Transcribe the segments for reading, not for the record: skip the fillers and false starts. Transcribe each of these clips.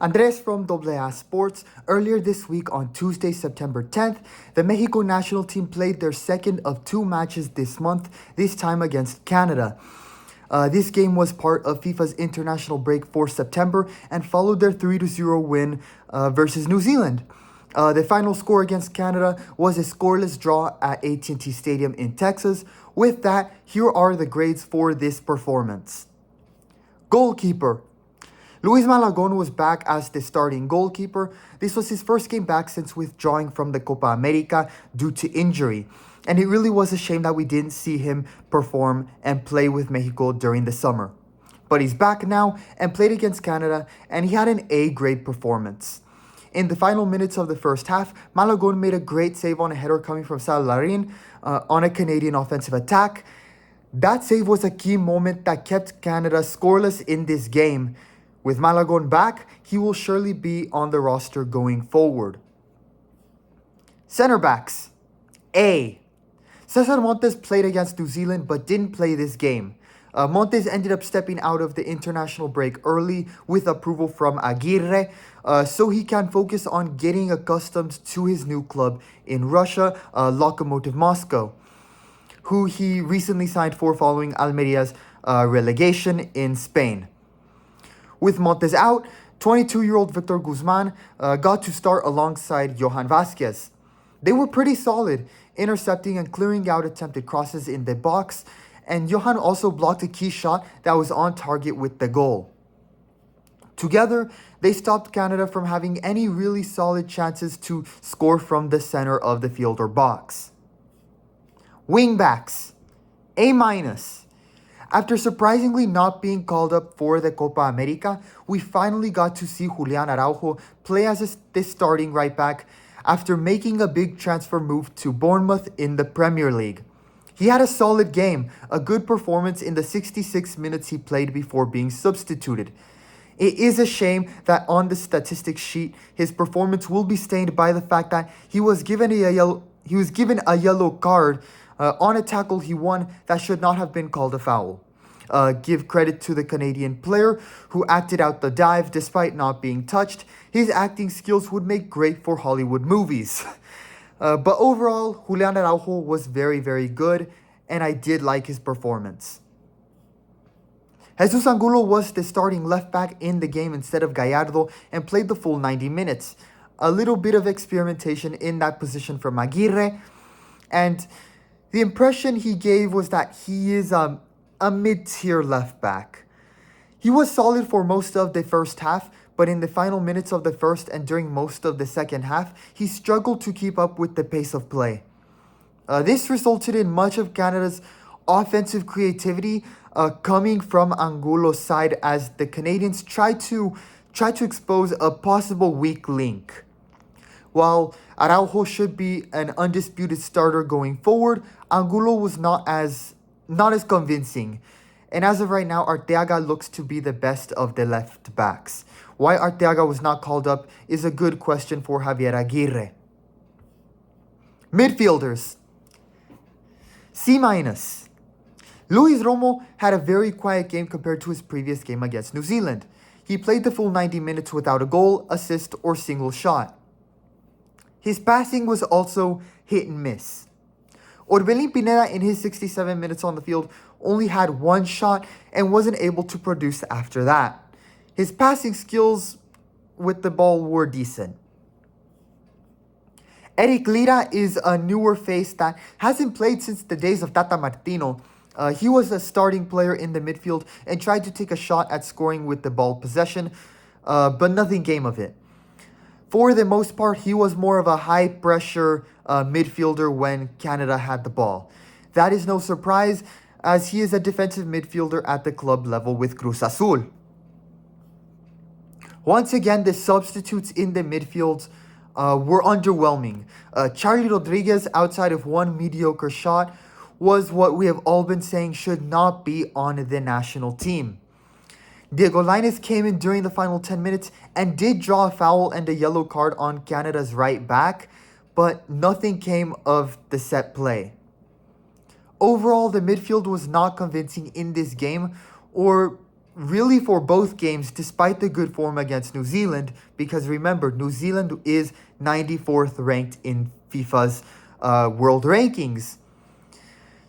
Andres from AA Sports. Earlier this week on Tuesday, September 10th, the Mexico national team played their second of two matches this month, this time against Canada. This game was part of FIFA's international break for September and followed their 3-0 win versus New Zealand. The final score against Canada was a scoreless draw at AT&T Stadium in Texas. With that, here are the grades for this performance. Goalkeeper. Luis Malagon was back as the starting goalkeeper. This was his first game back since withdrawing from the Copa America due to injury. And it really was a shame that we didn't see him perform and play with Mexico during the summer. But he's back now and played against Canada, and he had an A-grade performance. In the final minutes of the first half, Malagon made a great save on a header coming from Sal Larin on a Canadian offensive attack. That save was a key moment that kept Canada scoreless in this game. With Malagon back, he will surely be on the roster going forward. Center backs. A. Cesar Montes played against New Zealand but didn't play this game. Montes ended up stepping out of the international break early with approval from Aguirre, so he can focus on getting accustomed to his new club in Russia, Lokomotiv Moscow, who he recently signed for following Almeria's relegation in Spain. With Montes out, 22-year-old Victor Guzman got to start alongside Johan Vazquez. They were pretty solid, intercepting and clearing out attempted crosses in the box, and Johan also blocked a key shot that was on target with the goal. Together, they stopped Canada from having any really solid chances to score from the center of the field or box. Wingbacks. A-. After surprisingly not being called up for the Copa America, we finally got to see Julian Araujo play as the starting right back after making a big transfer move to Bournemouth in the Premier League. He had a solid game, a good performance in the 66 minutes he played before being substituted. It is a shame that on the statistics sheet, his performance will be stained by the fact that he was given a yellow card on a tackle he won that should not have been called a foul. Give credit to the Canadian player who acted out the dive despite not being touched. His acting skills would make great for Hollywood movies. But overall, Julian Araujo was very, very good, and I did like his performance. Jesus Angulo was the starting left back in the game instead of Gallardo and played the full 90 minutes. A little bit of experimentation in that position from Aguirre, and the impression he gave was that he is a mid-tier left back. He was solid for most of the first half, but in the final minutes of the first and during most of the second half, he struggled to keep up with the pace of play. This resulted in much of Canada's offensive creativity coming from Angulo's side as the Canadians tried to expose a possible weak link. While Araujo should be an undisputed starter going forward, Angulo was not as convincing. And as of right now, Arteaga looks to be the best of the left backs. Why Arteaga was not called up is a good question for Javier Aguirre. Midfielders. C-. Luis Romo had a very quiet game compared to his previous game against New Zealand. He played the full 90 minutes without a goal, assist, or single shot. His passing was also hit and miss. Orbelin Pineda in his 67 minutes on the field only had one shot and wasn't able to produce after that. His passing skills with the ball were decent. Eric Lira is a newer face that hasn't played since the days of Tata Martino. He was a starting player in the midfield and tried to take a shot at scoring with the ball possession, but nothing came of it. For the most part, he was more of a high-pressure midfielder when Canada had the ball. That is no surprise, as he is a defensive midfielder at the club level with Cruz Azul. Once again, the substitutes in the midfield were underwhelming. Charlie Rodriguez, outside of one mediocre shot, was what we have all been saying should not be on the national team. Diego Lainez came in during the final 10 minutes and did draw a foul and a yellow card on Canada's right back, but nothing came of the set play. Overall, the midfield was not convincing in this game, or really for both games, despite the good form against New Zealand, because remember, New Zealand is 94th ranked in FIFA's world rankings.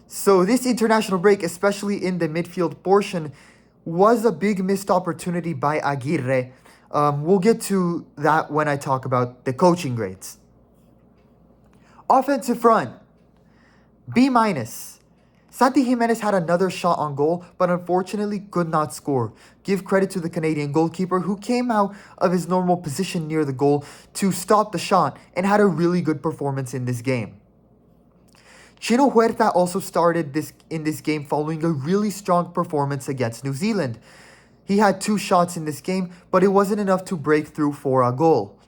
So this international break, especially in the midfield portion, was a big missed opportunity by Aguirre. We'll get to that when I talk about the coaching grades. Offensive front, B-. Santi Jimenez had another shot on goal, but unfortunately could not score. Give credit to the Canadian goalkeeper who came out of his normal position near the goal to stop the shot and had a really good performance in this game. Chino Huerta also started in this game following a really strong performance against New Zealand. He had 2 shots in this game, but it wasn't enough to break through for a goal.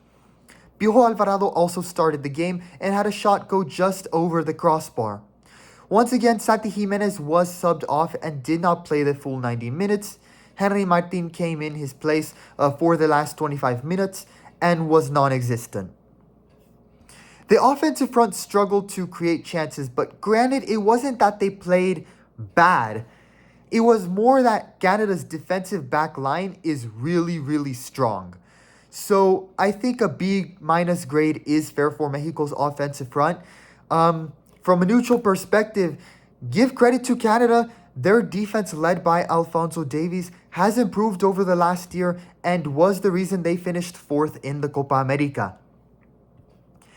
Piojo Alvarado also started the game and had a shot go just over the crossbar. Once again, Santi Jimenez was subbed off and did not play the full 90 minutes. Henry Martin came in his place for the last 25 minutes and was non-existent. The offensive front struggled to create chances, but granted, it wasn't that they played bad. It was more that Canada's defensive back line is really, really strong. So I think a B- grade is fair for Mexico's offensive front. From a neutral perspective, give credit to Canada. Their defense, led by Alphonso Davies, has improved over the last year and was the reason they finished 4th in the Copa America.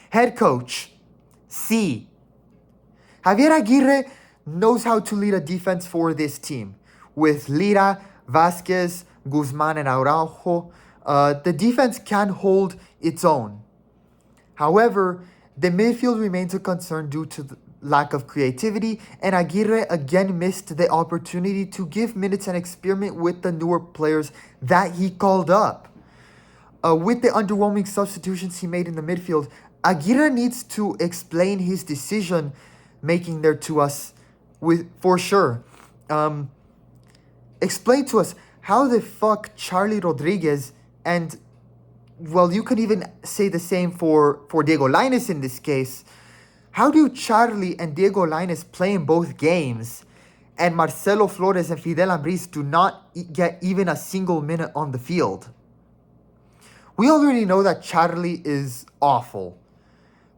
Head coach, C. Javier Aguirre knows how to lead a defense for this team. With Lira, Vasquez, Guzman, and Araujo, the defense can hold its own. However, the midfield remains a concern due to the lack of creativity, and Aguirre again missed the opportunity to give minutes and experiment with the newer players that he called up. With the underwhelming substitutions he made in the midfield, Aguirre needs to explain his decision making there to us for sure. Explain to us how the fuck Charlie Rodriguez and, well, you could even say the same for Diego Lainez in this case. How do Charlie and Diego Lainez play in both games and Marcelo Flores and Fidel Ambriz do not get even a single minute on the field? We already know that Charlie is awful.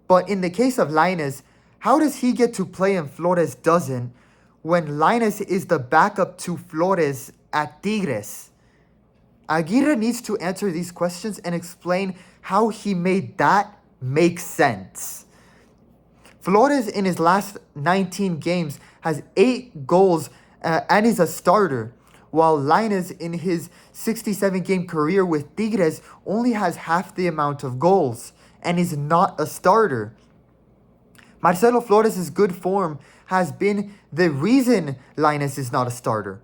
But in the case of Lainez, how does he get to play and Flores doesn't when Lainez is the backup to Flores at Tigres? Aguirre needs to answer these questions and explain how he made that make sense. Flores in his last 19 games has 8 goals and is a starter, while Lainez in his 67-game career with Tigres only has half the amount of goals and is not a starter. Marcelo Flores' good form has been the reason Lainez is not a starter.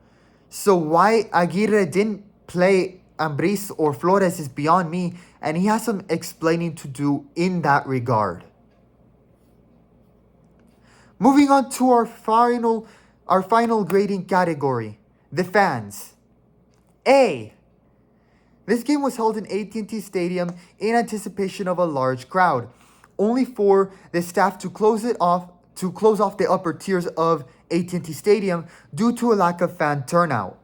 So why Aguirre didn't play Ambriz or Flores is beyond me, and he has some explaining to do in that regard. Moving on to our final grading category, the fans. A. This game was held in AT&T Stadium in anticipation of a large crowd, only for the staff to close off the upper tiers of AT&T Stadium due to a lack of fan turnout.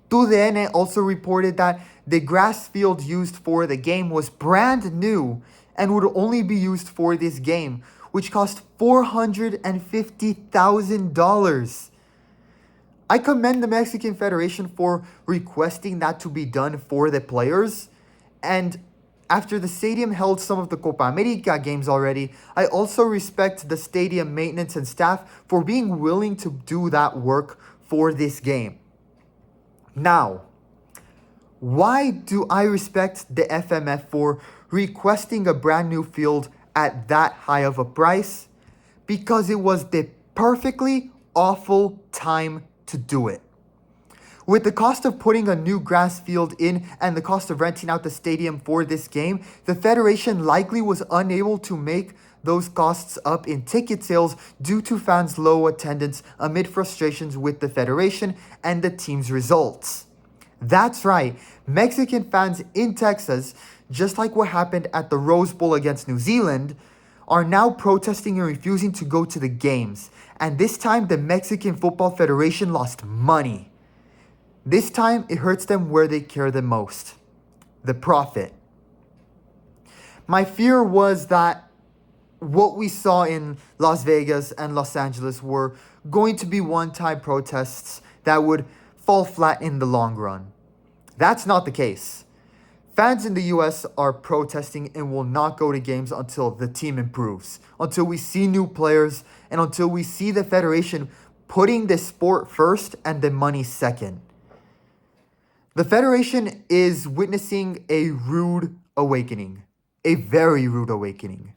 TUDN also reported that the grass field used for the game was brand new and would only be used for this game, which cost $450,000. I commend the Mexican Federation for requesting that to be done for the players. And after the stadium held some of the Copa America games already, I also respect the stadium maintenance and staff for being willing to do that work for this game. Now, why do I respect the FMF for requesting a brand new field at that high of a price? Because it was the perfectly awful time to do it. With the cost of putting a new grass field in and the cost of renting out the stadium for this game, the Federation likely was unable to make those costs up in ticket sales due to fans' low attendance amid frustrations with the Federation and the team's results. That's right, Mexican fans in Texas, just like what happened at the Rose Bowl against New Zealand, are now protesting and refusing to go to the games. And this time, the Mexican Football Federation lost money. This time, it hurts them where they care the most: the profit. My fear was that what we saw in Las Vegas and Los Angeles were going to be one-time protests that would fall flat in the long run. That's not the case. Fans in the US are protesting and will not go to games until the team improves, until we see new players, and until we see the federation putting the sport first and the money second. The federation is witnessing a rude awakening, a very rude awakening.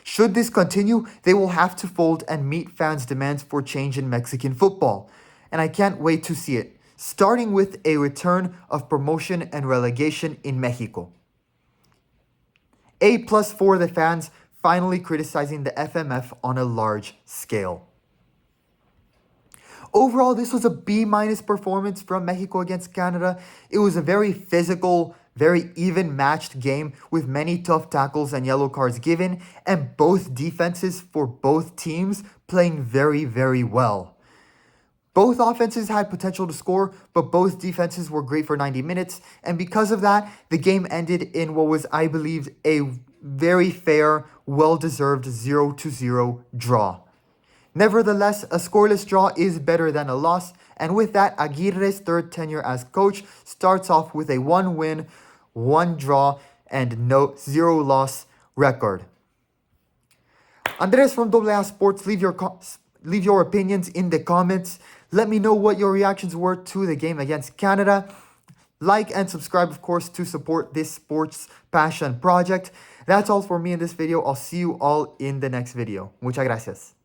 Should this continue, they will have to fold and meet fans' demands for change in Mexican football. And I can't wait to see it, starting with a return of promotion and relegation in Mexico. A+ for the fans finally criticizing the FMF on a large scale. Overall, this was a B- performance from Mexico against Canada. It was a very physical, very even matched game with many tough tackles and yellow cards given, and both defenses for both teams playing very, very well. Both offenses had potential to score, but both defenses were great for 90 minutes, and because of that, the game ended in what was, I believe, a very fair, well-deserved 0-0 draw. Nevertheless, a scoreless draw is better than a loss, and with that, Aguirre's third tenure as coach starts off with a 1-win, 1-draw, and 0-loss record. Andres from AA Sports, leave your opinions in the comments. Let me know what your reactions were to the game against Canada. Like and subscribe, of course, to support this sports passion project. That's all for me in this video. I'll see you all in the next video. Muchas gracias.